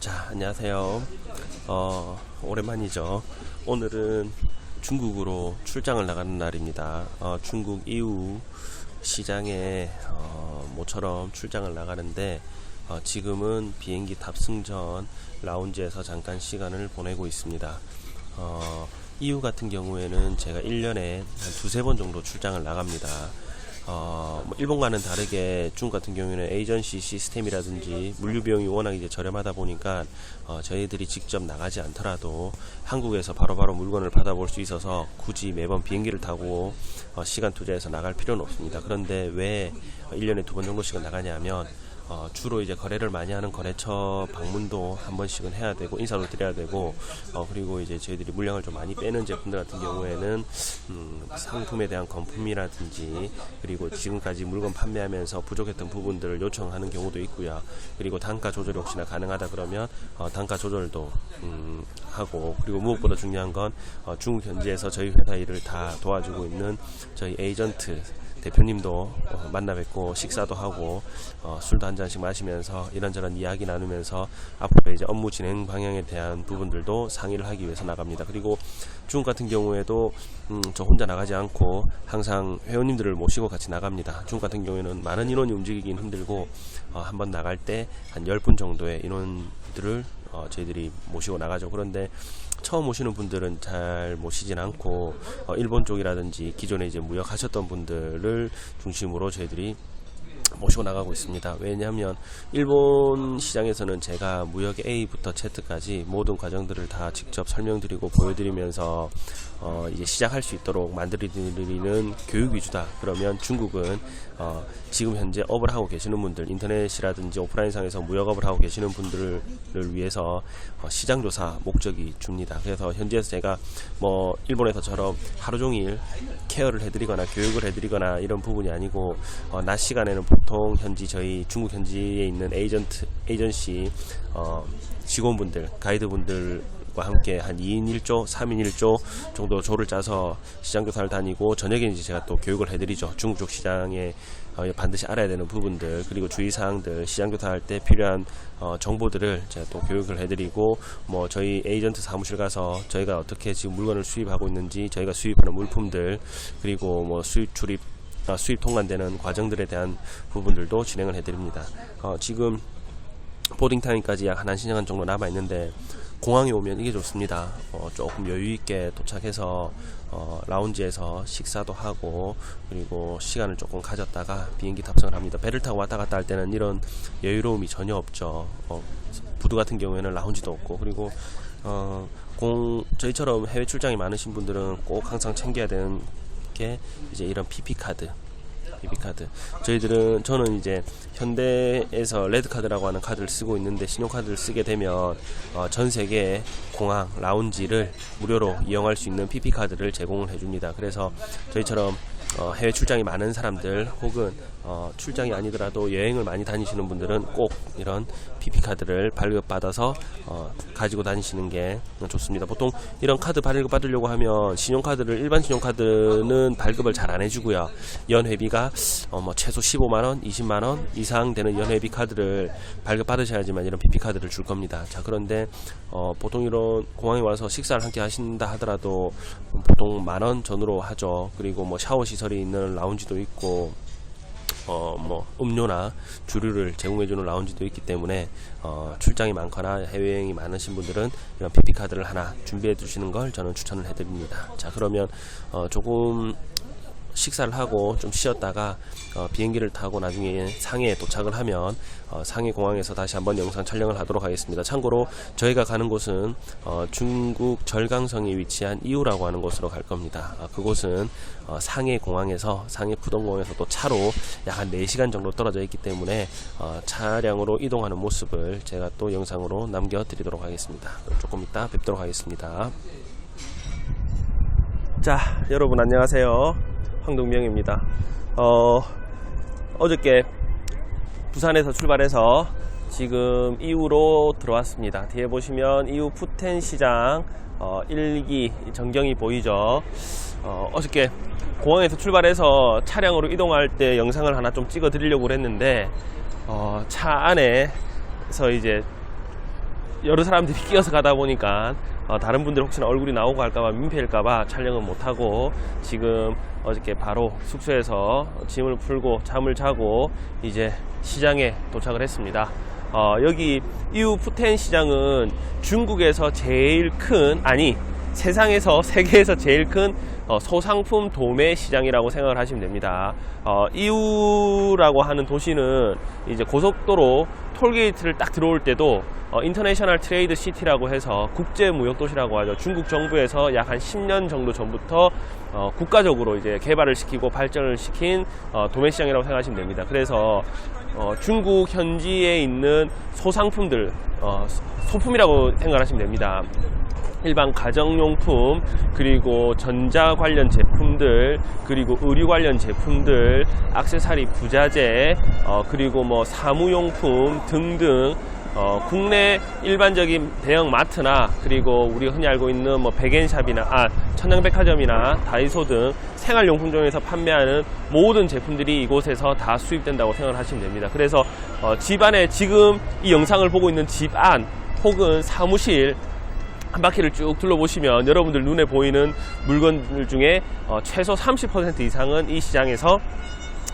자, 안녕하세요. 오랜만이죠. 오늘은 중국으로 출장을 나가는 날입니다. 중국 이후 시장에 모처럼 출장을 나가는데 지금은 비행기 탑승 전 라운지에서 잠깐 시간을 보내고 있습니다. 이후 같은 경우에는 제가 1년에 한 두세 번 정도 출장을 나갑니다. 일본과는 다르게 중국 같은 경우에는 에이전시 시스템이라든지 물류 비용이 워낙 이제 저렴하다 보니까 저희들이 직접 나가지 않더라도 한국에서 바로바로 물건을 받아볼 수 있어서 굳이 매번 비행기를 타고 시간 투자해서 나갈 필요는 없습니다. 그런데 왜 1년에 두 번 정도씩은 나가냐면 주로 이제 거래를 많이 하는 거래처 방문도 한 번씩은 해야 되고 인사도 드려야 되고 그리고 이제 저희들이 물량을 좀 많이 빼는 제품들 같은 경우에는 상품에 대한 건품이라든지 그리고 지금까지 물건 판매하면서 부족했던 부분들을 요청하는 경우도 있고요. 그리고 단가 조절이 혹시나 가능하다 그러면 단가 조절도 하고, 그리고 무엇보다 중요한 건 중국 현지에서 저희 회사 일을 다 도와주고 있는 저희 에이전트 대표님도 만나 뵙고 식사도 하고 술도 한 잔씩 마시면서 이런저런 이야기 나누면서 앞으로 이제 업무 진행 방향에 대한 부분들도 상의를 하기 위해서 나갑니다. 그리고 중국 같은 경우에도 저 혼자 나가지 않고 항상 회원님들을 모시고 같이 나갑니다. 중국 같은 경우에는 많은 인원이 움직이긴 힘들고 한번 나갈 때 한 10분 정도의 인원들을 저희들이 모시고 나가죠. 그런데 처음 오시는 분들은 잘 모시진 않고 일본 쪽이라든지 기존에 이제 무역하셨던 분들을 중심으로 저희들이 모시고 나가고 있습니다. 왜냐하면 일본 시장에서는 제가 무역 A부터 Z까지 모든 과정들을 다 직접 설명드리고 보여드리면서 이제 시작할 수 있도록 만들어드리는 교육 위주다. 그러면 중국은 지금 현재 업을 하고 계시는 분들, 인터넷이라든지 오프라인상에서 무역업을 하고 계시는 분들을 위해서 시장조사 목적이 줍니다. 그래서 현지에서 제가 일본에서처럼 하루 종일 케어를 해드리거나 교육을 해드리거나 이런 부분이 아니고 낮 시간에는 보통 현지 저희 중국 현지에 있는 에이전시 직원분들, 가이드분들과 함께 한 2인 1조, 3인 1조 정도 조를 짜서 시장조사를 다니고 저녁에 이제 제가 또 교육을 해드리죠. 중국 쪽 시장에 반드시 알아야 되는 부분들, 그리고 주의사항들, 시장조사할 때 필요한 정보들을 제가 또 교육을 해드리고 저희 에이전트 사무실 가서 저희가 어떻게 지금 물건을 수입하고 있는지, 저희가 수입하는 물품들, 그리고 수입 출입 수입 통관되는 과정들에 대한 부분들도 진행을 해드립니다. 지금 보딩타임까지 약 1시간 정도 남아있는데 공항에 오면 이게 좋습니다. 조금 여유있게 도착해서 라운지에서 식사도 하고 그리고 시간을 조금 가졌다가 비행기 탑승을 합니다. 배를 타고 왔다 갔다 할 때는 이런 여유로움이 전혀 없죠. 부두 같은 경우에는 라운지도 없고, 그리고 저희처럼 해외 출장이 많으신 분들은 꼭 항상 챙겨야 되는 게 이제 이런 PP카드. 저는 이제 현대에서 레드카드라고 하는 카드를 쓰고 있는데, 신용카드를 쓰게 되면 전 세계 공항, 라운지를 무료로 이용할 수 있는 PP카드를 제공을 해줍니다. 그래서 저희처럼 해외 출장이 많은 사람들, 혹은 출장이 아니더라도 여행을 많이 다니시는 분들은 꼭 이런 PP카드를 발급받아서 가지고 다니시는 게 좋습니다. 보통 이런 카드 발급받으려고 하면 일반 신용카드는 발급을 잘 안 해주고요. 연회비가 최소 15만원, 20만원 이상 되는 연회비 카드를 발급받으셔야지만 이런 PP카드를 줄 겁니다. 자, 그런데 보통 이런 공항에 와서 식사를 함께 하신다 하더라도 보통 10,000원 전후로 하죠. 그리고 샤워 시설이 있는 라운지도 있고 음료나 주류를 제공해주는 라운지도 있기 때문에 출장이 많거나 해외여행이 많으신 분들은 이런 PP카드를 하나 준비해 두시는 걸 저는 추천을 해드립니다. 자, 그러면 조금 식사를 하고 좀 쉬었다가 비행기를 타고 나중에 상해에 도착을 하면 상해 공항에서 다시 한번 영상 촬영을 하도록 하겠습니다. 참고로 저희가 가는 곳은 중국 절강성에 위치한 이우라고 하는 곳으로 갈 겁니다. 그곳은 상해 공항에서, 상해 푸동공항에서 또 차로 약 한 4시간 정도 떨어져 있기 때문에 차량으로 이동하는 모습을 제가 또 영상으로 남겨드리도록 하겠습니다. 조금 이따 뵙도록 하겠습니다. 자, 여러분 안녕하세요. 황동명입니다. 어저께 부산에서 출발해서 지금 이후로 들어왔습니다. 뒤에 보시면 이후 푸텐 시장 1기 전경이 보이죠. 어저께 공항에서 출발해서 차량으로 이동할 때 영상을 하나 좀 찍어 드리려고 했는데 차 안에서 이제 여러 사람들이 끼어서 가다 보니까 다른 분들 혹시나 얼굴이 나오고 할까봐 민폐일까봐 촬영은 못하고 지금 어저께 바로 숙소에서 짐을 풀고 잠을 자고 이제 시장에 도착을 했습니다. 여기 이우 푸텐 시장은 중국에서 제일 큰, 아니 세상에서, 세계에서 제일 큰 소상품 도매 시장이라고 생각을 하시면 됩니다. 이우라고 하는 도시는 이제 고속도로 톨게이트를 딱 들어올 때도 인터내셔널 트레이드 시티라고 해서 국제 무역 도시라고 하죠. 중국 정부에서 약 한 10년 정도 전부터 국가적으로 이제 개발을 시키고 발전을 시킨 도매 시장이라고 생각하시면 됩니다. 그래서 중국 현지에 있는 소상품들, 소품이라고 생각하시면 됩니다. 일반 가정용품, 그리고 전자 관련 제품들, 그리고 의류 관련 제품들, 액세서리, 부자재, 그리고 뭐 사무용품 등등 국내 일반적인 대형 마트나 그리고 우리가 흔히 알고 있는 뭐 백엔샵이나 천양백화점이나 다이소 등 생활용품점에서 판매하는 모든 제품들이 이곳에서 다 수입된다고 생각을 하시면 됩니다. 그래서 집안에 지금 이 영상을 보고 있는 집 안 혹은 사무실 한 바퀴를 쭉 둘러보시면 여러분들 눈에 보이는 물건들 중에 최소 30% 이상은 이 시장에서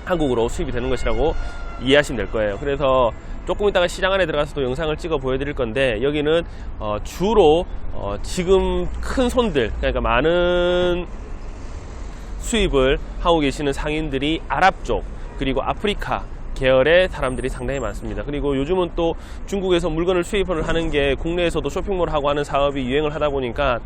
한국으로 수입이 되는 것이라고 이해하시면 될 거예요. 그래서 조금 이따가 시장 안에 들어가서도 영상을 찍어 보여드릴 건데, 여기는 주로 지금 큰 손들, 그러니까 많은 수입을 하고 계시는 상인들이 아랍 쪽 그리고 아프리카 계열의 사람들이 상당히 많습니다. 그리고 요즘은 또 중국에서 물건을 수입을 하는 게 국내에서도 쇼핑몰 하고 하는 사업이 유행을 하다 보니까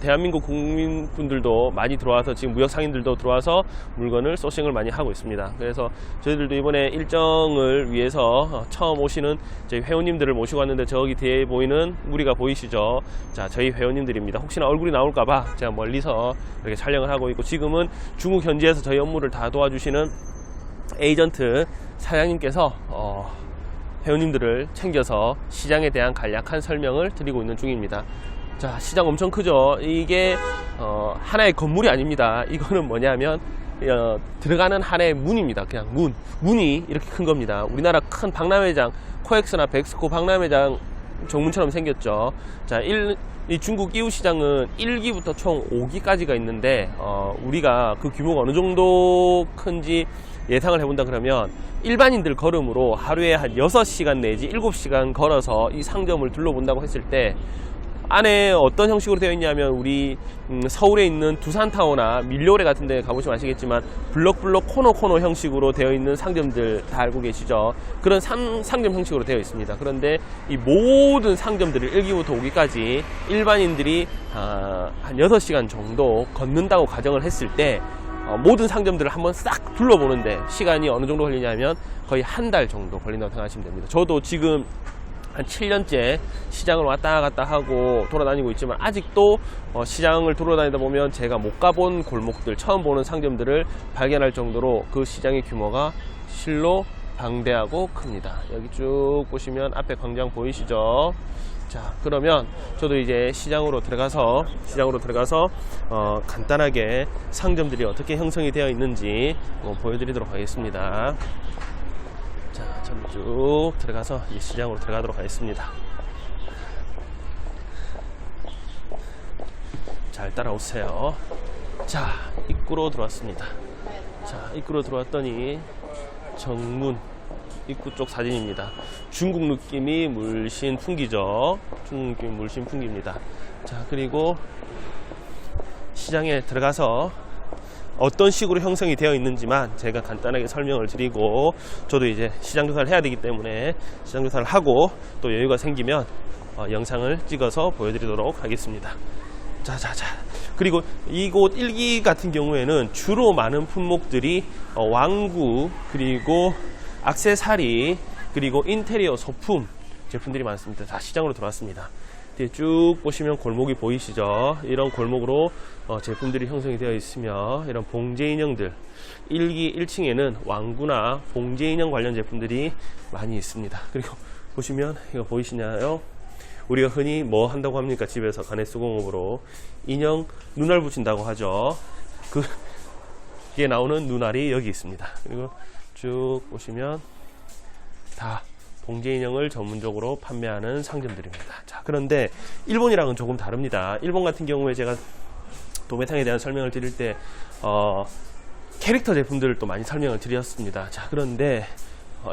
대한민국 국민분들도 많이 들어와서 지금 무역 상인들도 들어와서 물건을 소싱을 많이 하고 있습니다. 그래서 저희들도 이번에 일정을 위해서 처음 오시는 저희 회원님들을 모시고 왔는데, 저기 뒤에 보이는 무리가 보이시죠? 자, 저희 회원님들입니다. 혹시나 얼굴이 나올까봐 제가 멀리서 이렇게 촬영을 하고 있고, 지금은 중국 현지에서 저희 업무를 다 도와주시는 에이전트 사장님께서 회원님들을 챙겨서 시장에 대한 간략한 설명을 드리고 있는 중입니다. 자, 시장 엄청 크죠? 이게 하나의 건물이 아닙니다. 이거는 뭐냐면 들어가는 하나의 문입니다. 그냥 문이 이렇게 큰 겁니다. 우리나라 큰 박람회장, 코엑스나 백스코 박람회장 정문처럼 생겼죠. 자, 이 중국 이우 시장은 1기부터 총 5기까지가 있는데 우리가 그 규모가 어느 정도 큰지 예상을 해본다 그러면 일반인들 걸음으로 하루에 한 6시간 내지 7시간 걸어서 이 상점을 둘러본다고 했을 때 안에 어떤 형식으로 되어 있냐면, 우리 서울에 있는 두산타워나 밀려오레 같은 데 가보시면 아시겠지만 블럭블럭 코너 형식으로 되어 있는 상점들 다 알고 계시죠? 그런 상점 형식으로 되어 있습니다. 그런데 이 모든 상점들을 1기부터 5기까지 일반인들이 한 6시간 정도 걷는다고 가정을 했을 때 모든 상점들을 한번 싹 둘러보는데 시간이 어느 정도 걸리냐면 거의 한 달 정도 걸린다고 생각하시면 됩니다. 저도 지금 한 7년째 시장을 왔다 갔다 하고 돌아다니고 있지만 아직도 시장을 돌아다니다 보면 제가 못 가본 골목들, 처음 보는 상점들을 발견할 정도로 그 시장의 규모가 실로 방대하고 큽니다. 여기 쭉 보시면 앞에 광장 보이시죠? 자, 그러면 저도 이제 시장으로 들어가서 간단하게 상점들이 어떻게 형성이 되어 있는지 보여드리도록 하겠습니다. 자, 저는 쭉 들어가서 이 시장으로 들어가도록 하겠습니다. 잘 따라오세요. 자, 입구로 들어왔습니다. 자, 입구로 들어왔더니 정문 입구 쪽 사진입니다. 중국 느낌이 물씬 풍기죠. 중국 느낌이 물씬 풍깁니다. 자, 그리고 시장에 들어가서 어떤 식으로 형성이 되어 있는지만 제가 간단하게 설명을 드리고, 저도 이제 시장 조사를 해야 되기 때문에 시장 조사를 하고 또 여유가 생기면 영상을 찍어서 보여드리도록 하겠습니다. 자. 그리고 이곳 1기 같은 경우에는 주로 많은 품목들이 왕구, 그리고 액세서리, 그리고 인테리어 소품 제품들이 많습니다. 다 시장으로 들어왔습니다. 뒤에 쭉 보시면 골목이 보이시죠? 이런 골목으로 제품들이 형성이 되어 있으며, 이런 봉제 인형들, 1기 1층에는 왕구나 봉제 인형 관련 제품들이 많이 있습니다. 그리고 보시면 이거 보이시나요? 우리가 흔히 뭐 한다고 합니까? 집에서 가내수공업으로 인형 눈알 붙인다고 하죠. 그게 나오는 눈알이 여기 있습니다. 그리고 쭉 보시면 다 봉제 인형을 전문적으로 판매하는 상점들입니다. 자, 그런데 일본이랑은 조금 다릅니다. 일본 같은 경우에 제가 도매상에 대한 설명을 드릴 때 캐릭터 제품들을 또 많이 설명을 드렸습니다. 자, 그런데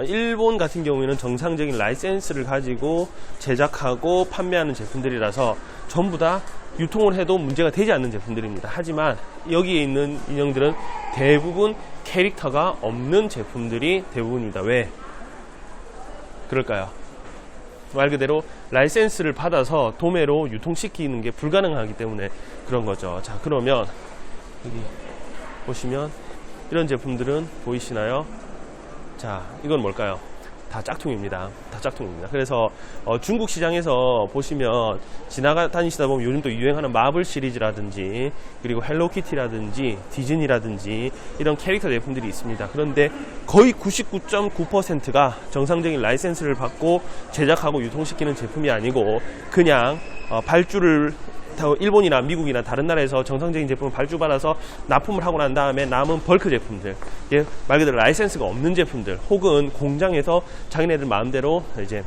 일본 같은 경우에는 정상적인 라이센스를 가지고 제작하고 판매하는 제품들이라서 전부 다 유통을 해도 문제가 되지 않는 제품들입니다. 하지만 여기에 있는 인형들은 대부분 캐릭터가 없는 제품들이 대부분입니다. 왜 그럴까요? 말 그대로 라이센스를 받아서 도매로 유통시키는 게 불가능하기 때문에 그런 거죠. 자, 그러면 여기 보시면 이런 제품들은 보이시나요? 자, 이건 뭘까요? 다 짝퉁입니다. 다 짝퉁입니다. 그래서 중국 시장에서 보시면 지나다니시다 보면 요즘 또 유행하는 마블 시리즈라든지 그리고 헬로키티라든지 디즈니라든지 이런 캐릭터 제품들이 있습니다. 그런데 거의 99.9%가 정상적인 라이센스를 받고 제작하고 유통시키는 제품이 아니고 그냥 발주를 일본이나 미국이나 다른 나라에서 정상적인 제품을 발주받아서 납품을 하고 난 다음에 남은 벌크 제품들, 말 그대로 라이센스가 없는 제품들, 혹은 공장에서 자기네들 마음대로 이제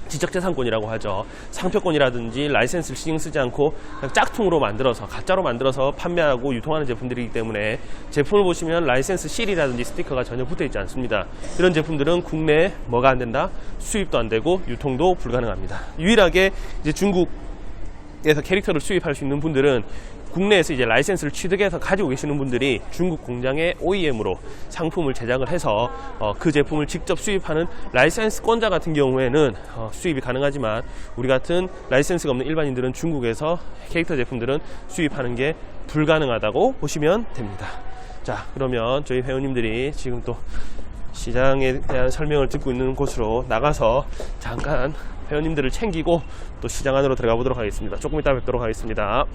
지적재산권이라고 하죠. 상표권이라든지 라이센스를 신경 쓰지 않고 그냥 짝퉁으로 만들어서, 가짜로 만들어서 판매하고 유통하는 제품들이기 때문에 제품을 보시면 라이센스 실이라든지 스티커가 전혀 붙어 있지 않습니다. 이런 제품들은 국내에 뭐가 안 된다? 수입도 안 되고 유통도 불가능합니다. 유일하게 이제 중국에서 캐릭터를 수입할 수 있는 분들은 국내에서 이제 라이센스를 취득해서 가지고 계시는 분들이 중국 공장의 OEM으로 상품을 제작을 해서 그 제품을 직접 수입하는 라이센스권자 같은 경우에는 수입이 가능하지만 우리 같은 라이센스가 없는 일반인들은 중국에서 캐릭터 제품들은 수입하는 게 불가능하다고 보시면 됩니다. 자, 그러면 저희 회원님들이 지금 또 시장에 대한 설명을 듣고 있는 곳으로 나가서 잠깐 회원님들을 챙기고 또 시장 안으로 들어가 보도록 하겠습니다. 조금 이따 뵙도록 하겠습니다.